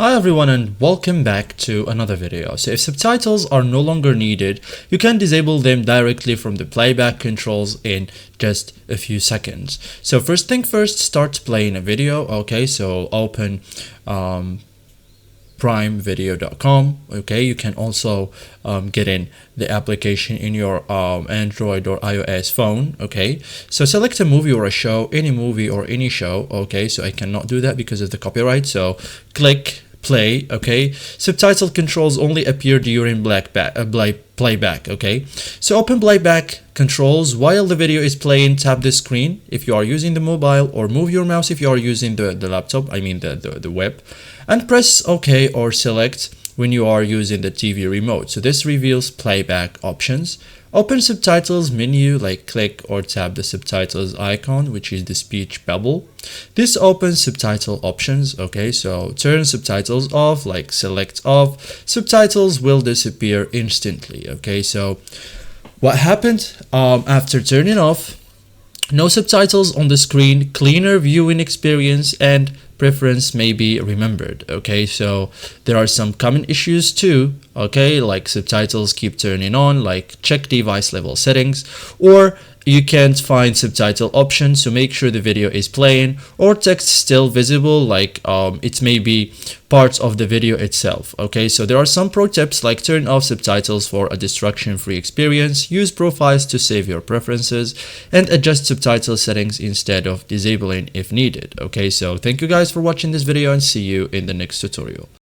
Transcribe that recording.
Hi everyone and welcome back to another video. So if subtitles are no longer needed, you can disable them directly from the playback controls in just a few seconds. So first thing first, start playing a video. Okay, so open primevideo.com. okay, you can also get in the application in your Android or iOS phone. Okay, so select a movie or a show, any movie or any show. Okay, so I cannot do that because of the copyright, so click play. Okay, subtitle controls only appear during playback. Okay, so open playback controls while the video is playing. Tap the screen if you are using the mobile, or move your mouse if you are using the laptop, I mean the web, and press OK or select when you are using the TV remote. So this reveals playback options. Open subtitles menu, like click or tap the subtitles icon, which is the speech bubble. This opens subtitle options. Okay, so turn subtitles off, like select off. Subtitles will disappear instantly. Okay, so what happened after turning off? No subtitles on the screen, cleaner viewing experience, and preference may be remembered. Okay, so there are some common issues too. Okay, like subtitles keep turning on, like check device level settings, or you can't find subtitle options, so make sure the video is playing or text still visible, like it may be parts of the video itself. Okay, so there are some pro tips, like turn off subtitles for a distraction-free experience, use profiles to save your preferences, and adjust subtitle settings instead of disabling if needed. Okay, so thank you guys for watching this video and see you in the next tutorial.